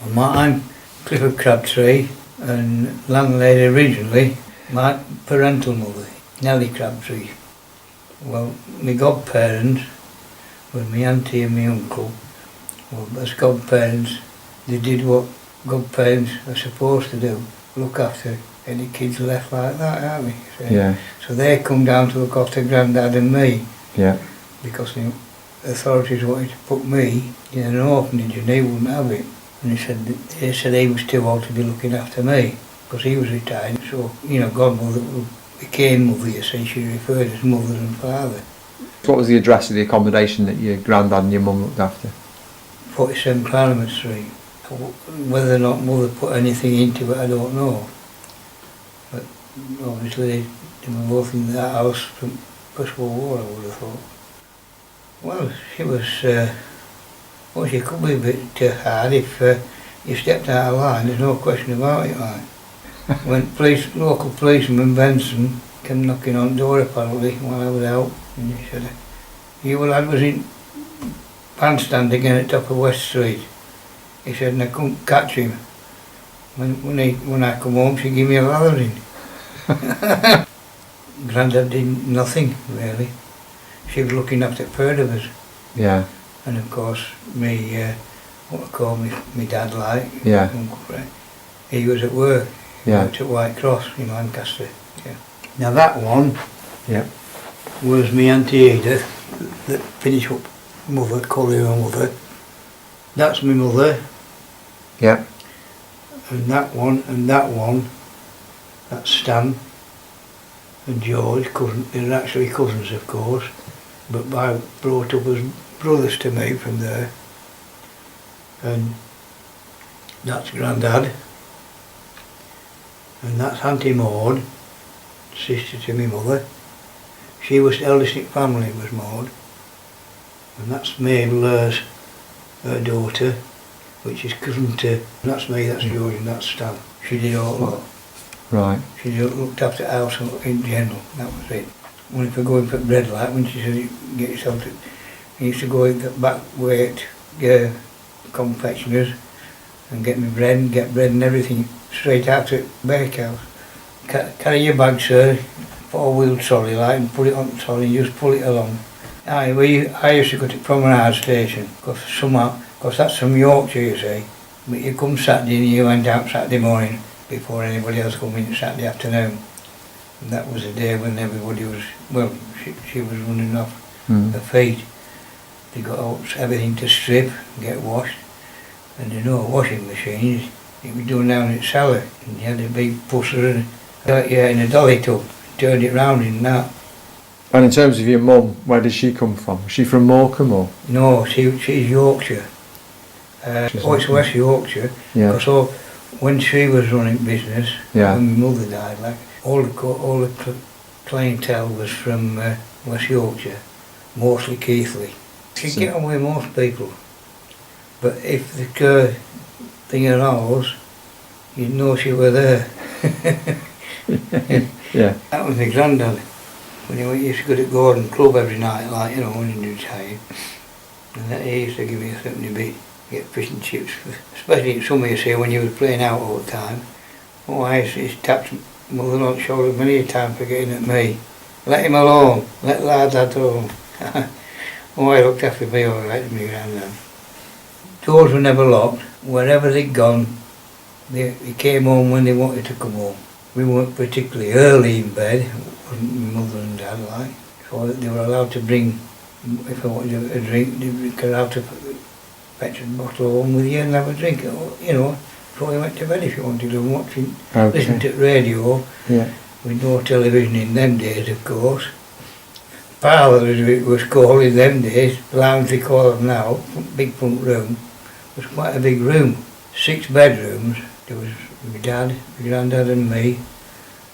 Well, I'm Clifford Crabtree, and Landlady originally, my parental mother, Nellie Crabtree. Well, my godparents were my auntie and my uncle. Well, as godparents, they did what godparents are supposed to do, look after any kids left like that, aren't they? Yeah. So they come down to look after Grandad and me. Yeah. Because the authorities wanted to put me in an orphanage and they wouldn't have it. And they said he was too old to be looking after me because he was retired. So, godmother became mother, you see, she referred as mother and father. What was the address of the accommodation that your granddad and your mum looked after? 47 Claremont Street. Whether or not mother put anything into it, I don't know. But obviously they were both in that house from First World War, I would have thought. Well, she was, she could be a bit hard if you stepped out of line, there's no question about it, like. When local policeman Benson came knocking on the door apparently while I was out, and he said, "Your lad was in bandstand again at top of West Street." He said, and I couldn't catch him. When I come home, she gave me a lathering. Grandad did nothing, really. She was looking after a pair of us. Yeah. And of course, what I call me dad, like, yeah. Uncle Fred, he was at work. He worked at White Cross in Lancaster. Yeah. Now that one was my Auntie Edith, that finished up mother, call her mother. That's my mother. Yeah. And that one, that's Stan and George, they're actually cousins of course, but brought up as brothers to me from there. And that's Grandad. And that's Auntie Maud, sister to my mother. She was the eldest in the family, was Maud. And that's Mabel, her daughter, which is cousin to, and that's me, that's George, and that's Stan. She did all that. Right. She looked after the house in general, that was it. When if we're going for bread, like when she said, get yourself to, I used to go in the back way to confectioners and get me bread and everything straight out to the bakehouse. Carry your bag, sir, 4-wheel trolley like, and put it on the trolley and just pull it along. I used to go to Promenade Station, because that's from Yorkshire, you see. But you come Saturday and you went out Saturday morning before anybody else come in Saturday afternoon. And that was the day when everybody was, she was running off her feet. They got everything to strip and get washed. And washing machines, it was done down in the cellar. And you had a big pusser in a dolly tub, turned it round in that. And in terms of your mum, where did she come from? Was she from Morecambe or? No, she's Yorkshire. It's West Yorkshire. Yeah. Because when she was running business, when my mother died, like all the clientele was from West Yorkshire, mostly Keighley. She'd get on with most people, but if the thing arose, you'd know she were there. Yeah. That was my granddad. When he used to go to Gordon Club every night, like, when he was tired. And then he used to give me a something to be, get fish and chips, especially in summer, you see, when you were playing out all the time. Oh, I used to tap mother on the shoulder many a time for getting at me. Let him alone, let lads alone. Oh, I looked after me all right, my granddad. Doors were never locked. Wherever they'd gone, they came home when they wanted to come home. We weren't particularly early in bed, wasn't my mother and dad like, so they were allowed to bring, if I wanted a drink, they were allowed to fetch a bottle home with you and have a drink, before you went to bed if you wanted to watch it, listen to radio, with no television in them days of course. Parlour as it was called in them days, lounge they call them now, big front room, was quite a big room, 6 bedrooms. There was my dad, my granddad and me,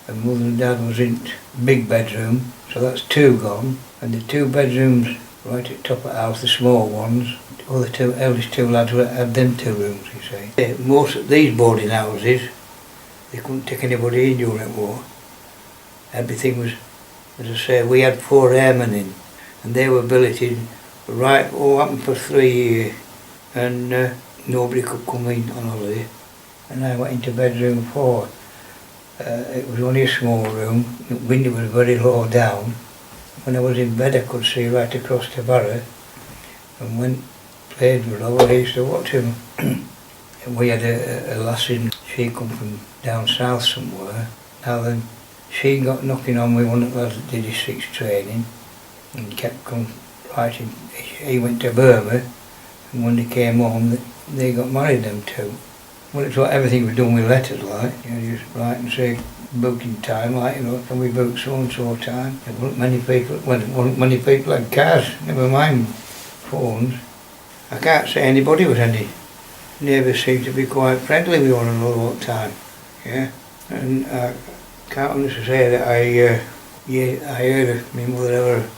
and mother and dad was in big bedroom, so that's 2 gone, and the 2 bedrooms right at the top of the house, the small ones, the other eldest 2 lads had them 2 rooms, you see. Most of these boarding houses, they couldn't take anybody in during the war. Everything was, as I say, we had 4 airmen in, and they were billeted right, happened for 3 years. And nobody could come in on holiday. And I went into bedroom 4. It was only a small room, the window was very low down. When I was in bed I could see right across the barrow, and when planes were over I used to watch them. And we had a lassie, she come from down south somewhere. Now then, she got knocking on with one of the lads that did his 6 training, and kept writing. He went to Burma, and when they came home they got married, them two. Well, it's what everything was done with letters, like, you know, just write and say booking time, like, you know, can we book so and so time? There weren't many people, well, there weren't many people had cars, never mind phones. I can't say anybody was any. Neighbours seemed to be quite friendly with one another all the time, yeah. And I can't honestly say that I heard of my mother ever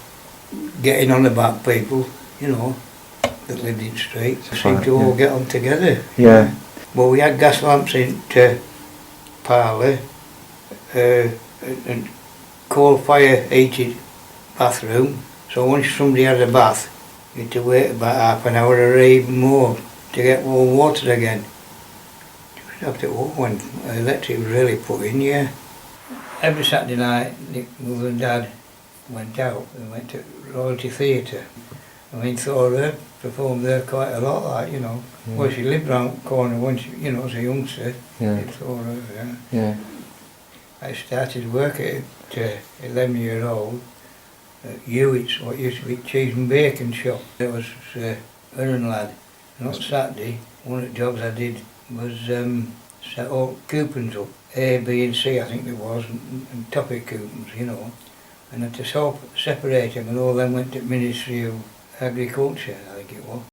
getting on about people, you know, that lived in the street. They seemed to all get on together. Yeah. Well, we had gas lamps in the parlour, and coal fire heated bathroom, so once somebody had a bath, you had to wait about half an hour or even more to get warm water again. Just after when electric was really put in, yeah. Every Saturday night, mother and dad went out and went to Royalty Theatre. I mean, saw her perform there quite a lot, like, you know. Yeah. Well, she lived round the corner when she, you know, as a youngster. Yeah. I saw her there. Yeah. I started work at 11-year-old at Hewitt's, what used to be cheese and bacon shop. It was Urran lad. And on Saturday, one of the jobs I did was set all coupons up, A, B and C I think it was, and topic coupons, you know. And had to separate them, and all them went to Ministry of Agriculture, I think it was.